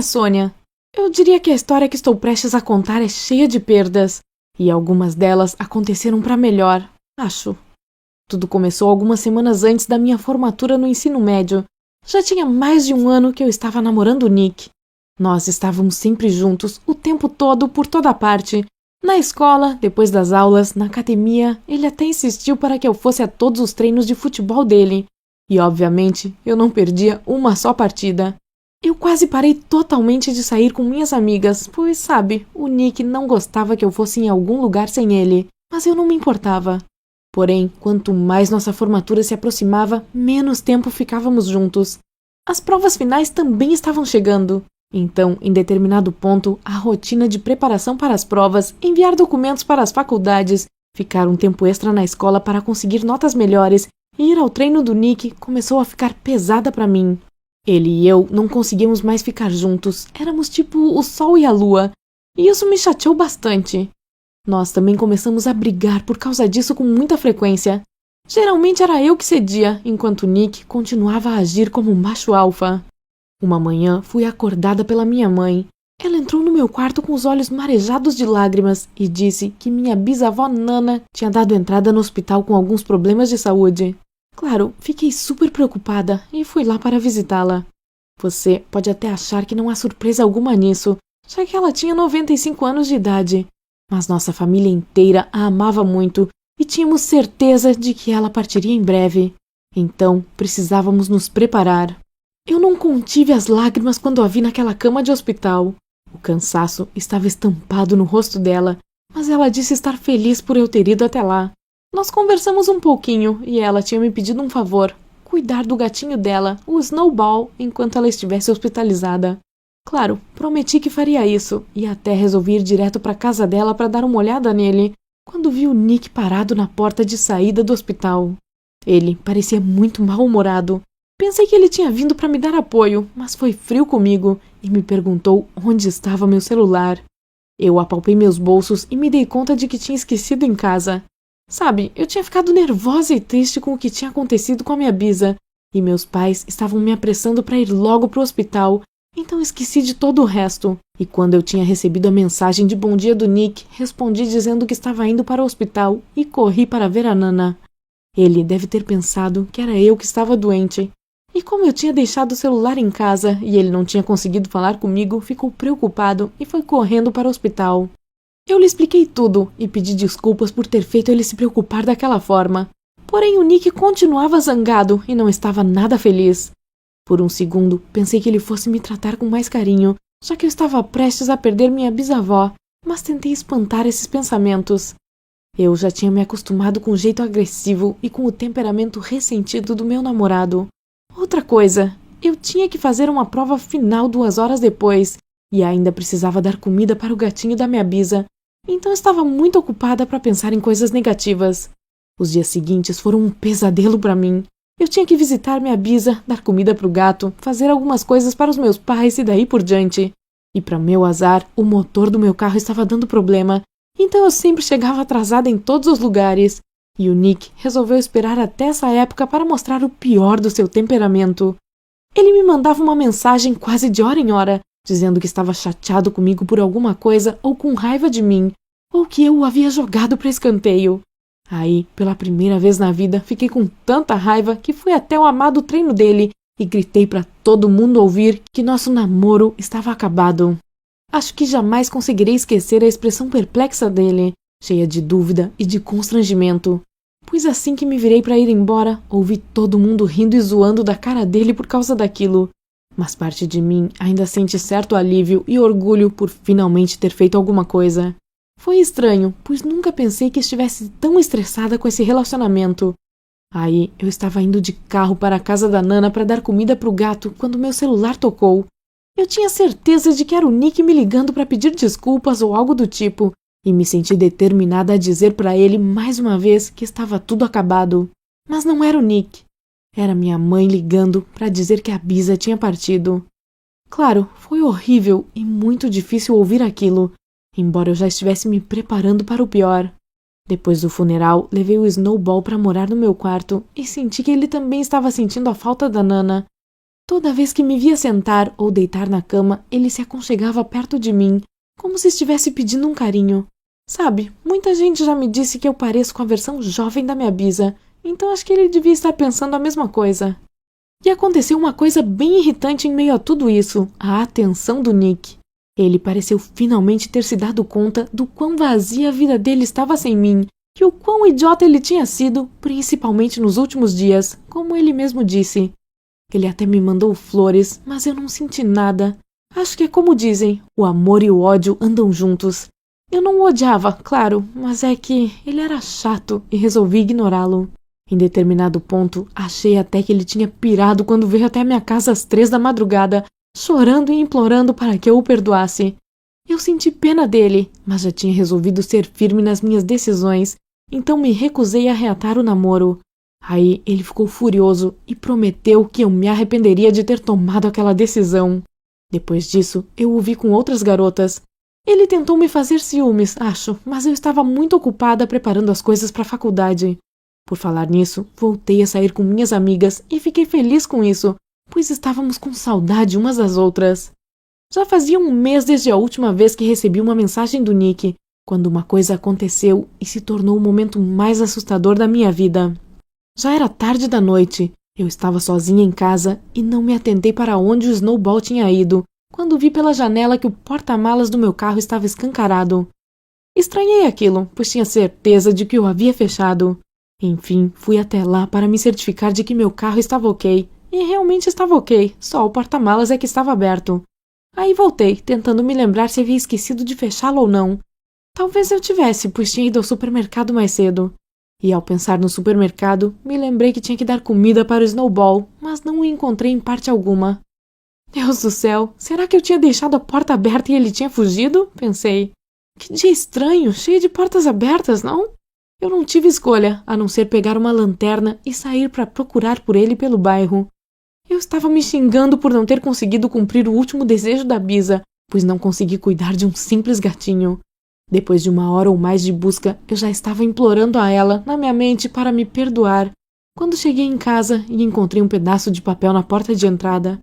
Sônia. Eu diria que a história que estou prestes a contar é cheia de perdas, e algumas delas aconteceram para melhor, acho. Tudo começou algumas semanas antes da minha formatura no ensino médio. Já tinha mais de um ano que eu estava namorando o Nick. Nós estávamos sempre juntos, o tempo todo, por toda parte. Na escola, depois das aulas, na academia, ele até insistiu para que eu fosse a todos os treinos de futebol dele. E, obviamente, eu não perdia uma só partida. Eu quase parei totalmente de sair com minhas amigas, pois, sabe, o Nick não gostava que eu fosse em algum lugar sem ele, mas eu não me importava. Porém, quanto mais nossa formatura se aproximava, menos tempo ficávamos juntos. As provas finais também estavam chegando. Então, em determinado ponto, a rotina de preparação para as provas, enviar documentos para as faculdades, ficar um tempo extra na escola para conseguir notas melhores e ir ao treino do Nick começou a ficar pesada para mim. Ele e eu não conseguíamos mais ficar juntos, éramos tipo o sol e a lua, e isso me chateou bastante. Nós também começamos a brigar por causa disso com muita frequência. Geralmente era eu que cedia, enquanto Nick continuava a agir como um macho alfa. Uma manhã fui acordada pela minha mãe. Ela entrou no meu quarto com os olhos marejados de lágrimas e disse que minha bisavó Nana tinha dado entrada no hospital com alguns problemas de saúde. Claro, fiquei super preocupada e fui lá para visitá-la. Você pode até achar que não há surpresa alguma nisso, já que ela tinha 95 anos de idade. Mas nossa família inteira a amava muito e tínhamos certeza de que ela partiria em breve. Então, precisávamos nos preparar. Eu não contive as lágrimas quando a vi naquela cama de hospital. O cansaço estava estampado no rosto dela, mas ela disse estar feliz por eu ter ido até lá. Nós conversamos um pouquinho e ela tinha me pedido um favor: cuidar do gatinho dela, o Snowball, enquanto ela estivesse hospitalizada. Claro, prometi que faria isso e até resolvi ir direto para a casa dela para dar uma olhada nele, quando vi o Nick parado na porta de saída do hospital. Ele parecia muito mal-humorado. Pensei que ele tinha vindo para me dar apoio, mas foi frio comigo e me perguntou onde estava meu celular. Eu apalpei meus bolsos e me dei conta de que tinha esquecido em casa. Sabe, eu tinha ficado nervosa e triste com o que tinha acontecido com a minha bisa, e meus pais estavam me apressando para ir logo para o hospital, então esqueci de todo o resto. E quando eu tinha recebido a mensagem de bom dia do Nick, respondi dizendo que estava indo para o hospital e corri para ver a Nana. Ele deve ter pensado que era eu que estava doente. E como eu tinha deixado o celular em casa e ele não tinha conseguido falar comigo, ficou preocupado e foi correndo para o hospital. Eu lhe expliquei tudo e pedi desculpas por ter feito ele se preocupar daquela forma. Porém, o Nick continuava zangado e não estava nada feliz. Por um segundo, pensei que ele fosse me tratar com mais carinho, já que eu estava prestes a perder minha bisavó, mas tentei espantar esses pensamentos. Eu já tinha me acostumado com o jeito agressivo e com o temperamento ressentido do meu namorado. Outra coisa, eu tinha que fazer uma prova final 2 horas depois, e ainda precisava dar comida para o gatinho da minha bisa, então estava muito ocupada para pensar em coisas negativas. Os dias seguintes foram um pesadelo para mim. Eu tinha que visitar minha bisa, dar comida para o gato, fazer algumas coisas para os meus pais e daí por diante. E para meu azar, o motor do meu carro estava dando problema, então eu sempre chegava atrasada em todos os lugares. E o Nick resolveu esperar até essa época para mostrar o pior do seu temperamento. Ele me mandava uma mensagem quase de hora em hora, dizendo que estava chateado comigo por alguma coisa ou com raiva de mim, ou que eu o havia jogado para escanteio. Aí, pela primeira vez na vida, fiquei com tanta raiva que fui até o amado treino dele e gritei para todo mundo ouvir que nosso namoro estava acabado. Acho que jamais conseguirei esquecer a expressão perplexa dele, cheia de dúvida e de constrangimento. Pois assim que me virei para ir embora, ouvi todo mundo rindo e zoando da cara dele por causa daquilo. Mas parte de mim ainda sente certo alívio e orgulho por finalmente ter feito alguma coisa. Foi estranho, pois nunca pensei que estivesse tão estressada com esse relacionamento. Aí eu estava indo de carro para a casa da Nana para dar comida para o gato quando meu celular tocou. Eu tinha certeza de que era o Nick me ligando para pedir desculpas ou algo do tipo, e me senti determinada a dizer para ele mais uma vez que estava tudo acabado. Mas não era o Nick. Era minha mãe ligando para dizer que a bisa tinha partido. Claro, foi horrível e muito difícil ouvir aquilo, embora eu já estivesse me preparando para o pior. Depois do funeral, levei o Snowball para morar no meu quarto e senti que ele também estava sentindo a falta da Nana. Toda vez que me via sentar ou deitar na cama, ele se aconchegava perto de mim, como se estivesse pedindo um carinho. Sabe, muita gente já me disse que eu pareço com a versão jovem da minha bisa, então acho que ele devia estar pensando a mesma coisa. E aconteceu uma coisa bem irritante em meio a tudo isso, a atenção do Nick. Ele pareceu finalmente ter se dado conta do quão vazia a vida dele estava sem mim, e o quão idiota ele tinha sido, principalmente nos últimos dias, como ele mesmo disse. Ele até me mandou flores, mas eu não senti nada. Acho que é como dizem, o amor e o ódio andam juntos. Eu não o odiava, claro, mas é que ele era chato e resolvi ignorá-lo. Em determinado ponto, achei até que ele tinha pirado quando veio até a minha casa às 3 da madrugada, chorando e implorando para que eu o perdoasse. Eu senti pena dele, mas já tinha resolvido ser firme nas minhas decisões, então me recusei a reatar o namoro. Aí ele ficou furioso e prometeu que eu me arrependeria de ter tomado aquela decisão. Depois disso, eu o vi com outras garotas. Ele tentou me fazer ciúmes, acho, mas eu estava muito ocupada preparando as coisas para a faculdade. Por falar nisso, voltei a sair com minhas amigas e fiquei feliz com isso, pois estávamos com saudade umas das outras. Já fazia um mês desde a última vez que recebi uma mensagem do Nick, quando uma coisa aconteceu e se tornou o momento mais assustador da minha vida. Já era tarde da noite, eu estava sozinha em casa e não me atentei para onde o Snowball tinha ido, quando vi pela janela que o porta-malas do meu carro estava escancarado. Estranhei aquilo, pois tinha certeza de que eu havia fechado. Enfim, fui até lá para me certificar de que meu carro estava ok, e realmente estava ok, só o porta-malas é que estava aberto. Aí voltei, tentando me lembrar se havia esquecido de fechá-lo ou não. Talvez eu tivesse, pois tinha ido ao supermercado mais cedo. E ao pensar no supermercado, me lembrei que tinha que dar comida para o Snowball, mas não o encontrei em parte alguma. Deus do céu, será que eu tinha deixado a porta aberta e ele tinha fugido? Pensei. Que dia estranho, cheio de portas abertas, não? Eu não tive escolha, a não ser pegar uma lanterna e sair para procurar por ele pelo bairro. Eu estava me xingando por não ter conseguido cumprir o último desejo da Bisa, pois não consegui cuidar de um simples gatinho. Depois de 1 hora ou mais de busca, eu já estava implorando a ela, na minha mente, para me perdoar, quando cheguei em casa e encontrei um pedaço de papel na porta de entrada.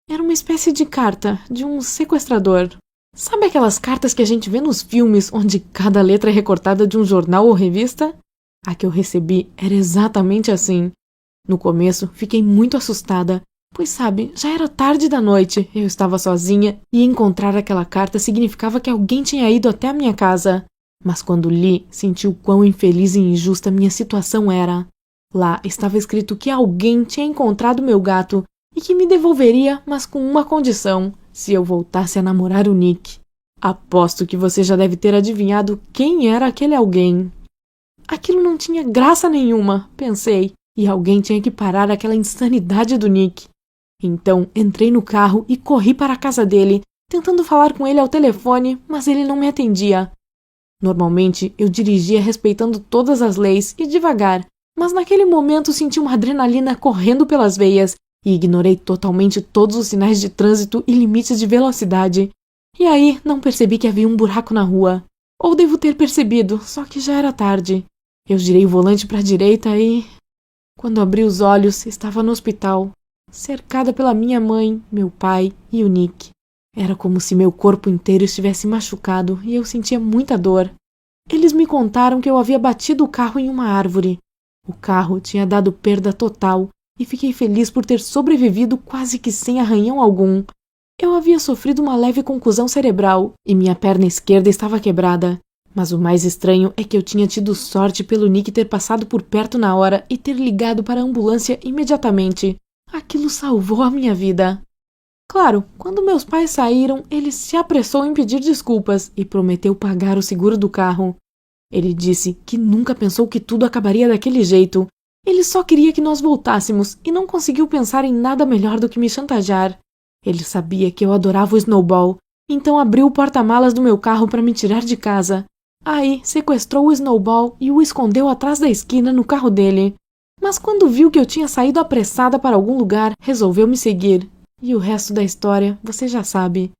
Era uma espécie de carta, de um sequestrador. Sabe aquelas cartas que a gente vê nos filmes, onde cada letra é recortada de um jornal ou revista? A que eu recebi era exatamente assim. No começo, fiquei muito assustada, pois sabe, já era tarde da noite, eu estava sozinha e encontrar aquela carta significava que alguém tinha ido até a minha casa. Mas quando li, senti o quão infeliz e injusta minha situação era. Lá estava escrito que alguém tinha encontrado meu gato e que me devolveria, mas com uma condição, se eu voltasse a namorar o Nick. Aposto que você já deve ter adivinhado quem era aquele alguém. Aquilo não tinha graça nenhuma, pensei, e alguém tinha que parar aquela insanidade do Nick. Então entrei no carro e corri para a casa dele, tentando falar com ele ao telefone, mas ele não me atendia. Normalmente eu dirigia respeitando todas as leis e devagar, mas naquele momento senti uma adrenalina correndo pelas veias e ignorei totalmente todos os sinais de trânsito e limites de velocidade. E aí não percebi que havia um buraco na rua. Ou devo ter percebido, só que já era tarde. Eu girei o volante para a direita e... Quando abri os olhos, estava no hospital, cercada pela minha mãe, meu pai e o Nick. Era como se meu corpo inteiro estivesse machucado e eu sentia muita dor. Eles me contaram que eu havia batido o carro em uma árvore. O carro tinha dado perda total e fiquei feliz por ter sobrevivido quase que sem arranhão algum. Eu havia sofrido uma leve contusão cerebral e minha perna esquerda estava quebrada. Mas o mais estranho é que eu tinha tido sorte pelo Nick ter passado por perto na hora e ter ligado para a ambulância imediatamente. Aquilo salvou a minha vida. Claro, quando meus pais saíram, ele se apressou em pedir desculpas e prometeu pagar o seguro do carro. Ele disse que nunca pensou que tudo acabaria daquele jeito. Ele só queria que nós voltássemos e não conseguiu pensar em nada melhor do que me chantagear. Ele sabia que eu adorava o Snowball, então abriu o porta-malas do meu carro para me tirar de casa. Aí sequestrou o Snowball e o escondeu atrás da esquina no carro dele. Mas quando viu que eu tinha saído apressada para algum lugar, resolveu me seguir. E o resto da história você já sabe.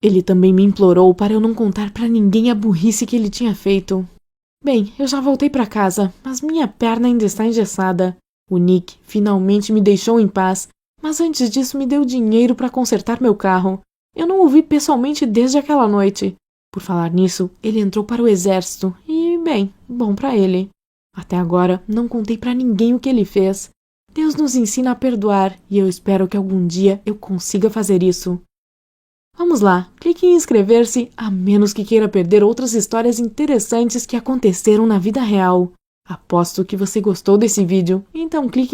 Ele também me implorou para eu não contar para ninguém a burrice que ele tinha feito. Bem, eu já voltei para casa, mas minha perna ainda está engessada. O Nick finalmente me deixou em paz, Mas antes disso me deu dinheiro para consertar meu carro. Eu não o vi pessoalmente desde aquela noite. Por falar nisso, ele entrou para o exército e, bem, bom para ele. Até agora, não contei para ninguém o que ele fez. Deus nos ensina a perdoar e eu espero que algum dia eu consiga fazer isso. Vamos lá, clique em inscrever-se, a menos que queira perder outras histórias interessantes que aconteceram na vida real. Aposto que você gostou desse vídeo, então clique em